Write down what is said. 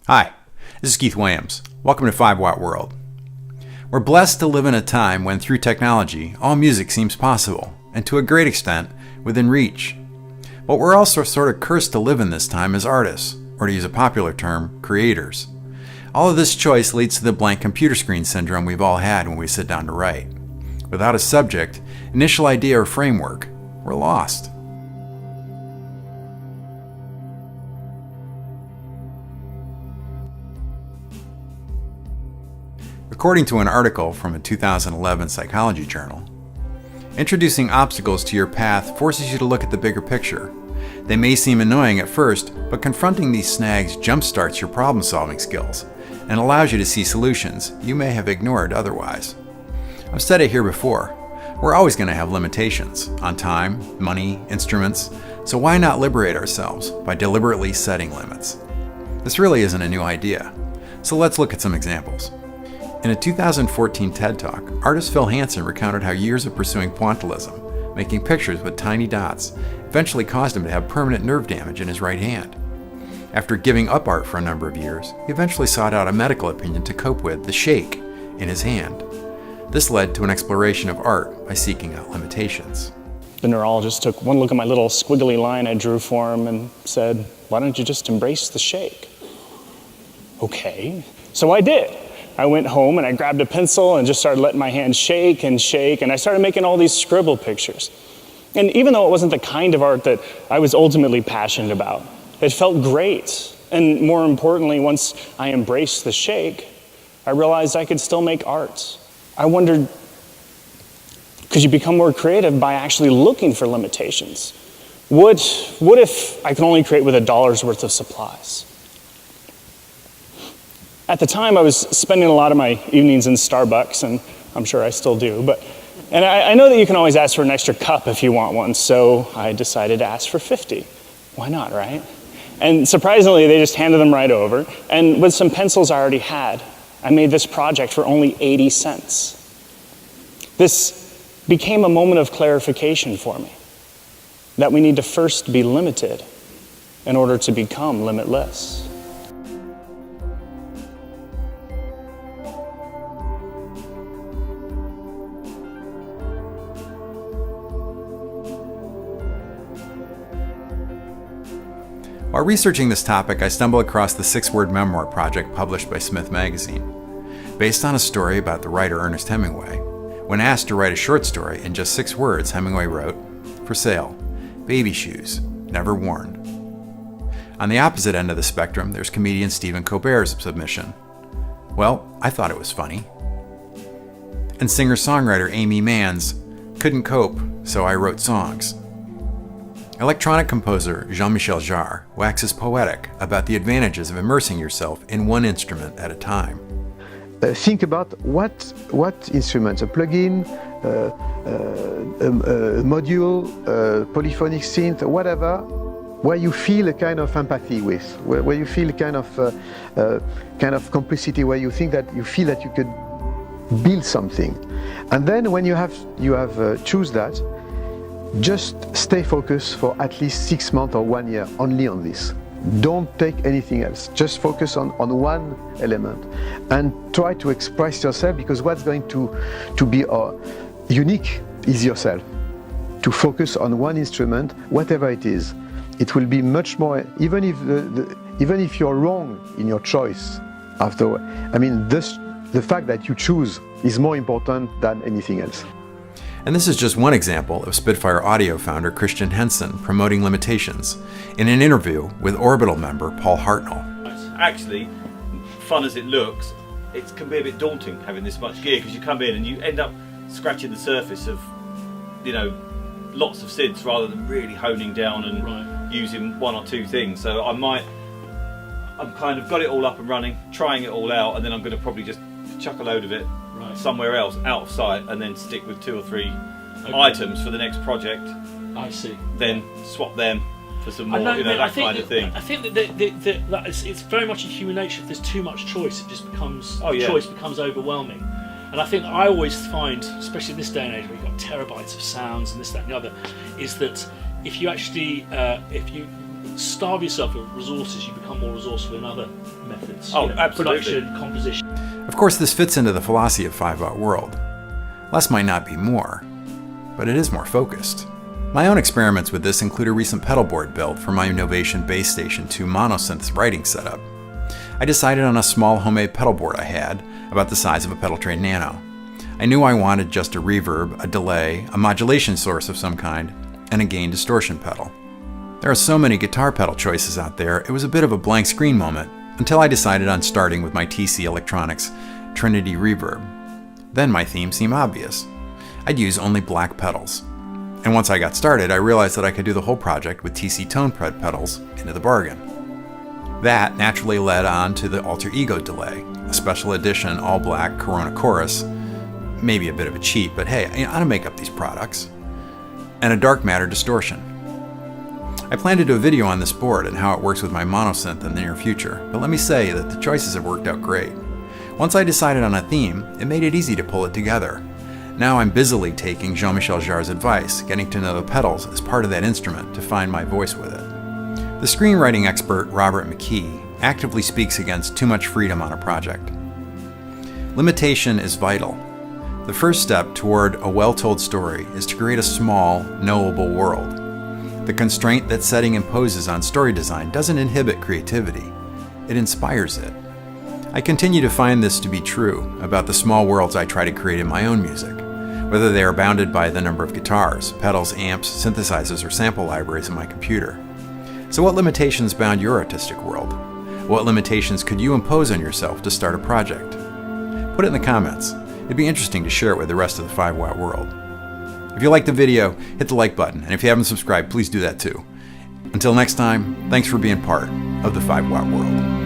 Hi, this is Keith Williams. Welcome to 5 Watt World. We're blessed to live in a time when through technology, all music seems possible, and to a great extent, within reach. But we're also sort of cursed to live in this time as artists, or to use a popular term, creators. All of this choice leads to the blank computer screen syndrome we've all had when we sit down to write. Without a subject, initial idea, or framework, we're lost. According to an article from a 2011 psychology journal, introducing obstacles to your path forces you to look at the bigger picture. They may seem annoying at first, but confronting these snags jumpstarts your problem-solving skills and allows you to see solutions you may have ignored otherwise. I've said it here before, we're always going to have limitations on time, money, instruments, so why not liberate ourselves by deliberately setting limits? This really isn't a new idea, so let's look at some examples. In a 2014 TED Talk, artist Phil Hansen recounted how years of pursuing pointillism, making pictures with tiny dots, eventually caused him to have permanent nerve damage in his right hand. After giving up art for a number of years, he eventually sought out a medical opinion to cope with the shake in his hand. This led to an exploration of art by seeking out limitations. The neurologist took one look at my little squiggly line I drew for him and said, "Why don't you just embrace the shake?" Okay, so I did. I went home and I grabbed a pencil and just started letting my hand shake, and I started making all these scribble pictures. And even though it wasn't the kind of art that I was ultimately passionate about, it felt great. And more importantly, once I embraced the shake, I realized I could still make art. I wondered, could you become more creative by actually looking for limitations? What if I could only create with $1 worth of supplies? At the time, I was spending a lot of my evenings in Starbucks, and I'm sure I still do, and I know that you can always ask for an extra cup if you want one, so I decided to ask for 50. Why not, right? And surprisingly, they just handed them right over, and with some pencils I already had, I made this project for only 80 cents. This became a moment of clarification for me, that we need to first be limited in order to become limitless. While researching this topic, I stumbled across the 6-word memoir project published by Smith Magazine. Based on a story about the writer Ernest Hemingway, when asked to write a short story in just 6 words, Hemingway wrote, "For sale, baby shoes, never worn." On the opposite end of the spectrum, there's comedian Stephen Colbert's submission. "Well, I thought it was funny." And singer-songwriter Amy Mann's, "Couldn't cope, so I wrote songs." Electronic composer Jean-Michel Jarre waxes poetic about the advantages of immersing yourself in one instrument at a time. Think about what instruments, a plugin, a module, polyphonic synth, whatever, where you feel a kind of empathy with, where you feel kind of complicity, where you feel that you could build something. And then when you have choose that, just stay focused for at least 6 months or 1 year only on this. Don't take anything else. Just focus on one element and try to express yourself, because what's going to be unique is yourself. To focus on one instrument, whatever it is, it will be much more, even if you're wrong in your choice afterward. I mean, the fact that you choose is more important than anything else. And this is just one example of Spitfire Audio founder Christian Hansen promoting limitations in an interview with Orbital member Paul Hartnell. Actually, fun as it looks, it can be a bit daunting having this much gear, because you come in and you end up scratching the surface of, lots of synths rather than really honing down and using 1 or 2 things. So I'm kind of got it all up and running, trying it all out, and then I'm going to probably just chuck a load of it somewhere else, out of sight, and then stick with 2 or 3 items for the next project. I see. Then swap them for some more, that kind of thing. I think that it's very much in human nature. If there's too much choice, it just becomes choice becomes overwhelming. And I think I always find, especially in this day and age, where you've got terabytes of sounds and this, that, and the other, is that if you actually starve yourself of resources, you become more resourceful in other methods. Oh, absolutely. Production, composition. Of course, this fits into the philosophy of 5-watt world. Less might not be more, but it is more focused. My own experiments with this include a recent pedal board build for my Novation Bass Station 2 monosynth writing setup. I decided on a small homemade pedal board I had, about the size of a pedal tray Nano. I knew I wanted just a reverb, a delay, a modulation source of some kind, and a gain distortion pedal. There are so many guitar pedal choices out there, it was a bit of a blank screen moment until I decided on starting with my TC Electronics Trinity Reverb. Then my theme seemed obvious. I'd use only black pedals. And once I got started, I realized that I could do the whole project with TC Tone Pred pedals into the bargain. That naturally led on to the Alter Ego delay, a special edition all-black Corona Chorus, maybe a bit of a cheat, but hey, I ought to make up these products, and a dark matter distortion. I plan to do a video on this board and how it works with my monosynth in the near future, but let me say that the choices have worked out great. Once I decided on a theme, it made it easy to pull it together. Now I'm busily taking Jean-Michel Jarre's advice, getting to know the pedals as part of that instrument to find my voice with it. The screenwriting expert Robert McKee actively speaks against too much freedom on a project. Limitation is vital. The first step toward a well-told story is to create a small, knowable world. The constraint that setting imposes on story design doesn't inhibit creativity, it inspires it. I continue to find this to be true about the small worlds I try to create in my own music, whether they are bounded by the number of guitars, pedals, amps, synthesizers, or sample libraries in my computer. So what limitations bound your artistic world? What limitations could you impose on yourself to start a project? Put it in the comments. It'd be interesting to share it with the rest of the 5-watt world. If you liked the video, hit the like button, and if you haven't subscribed, please do that too. Until next time, thanks for being part of the 5-watt world.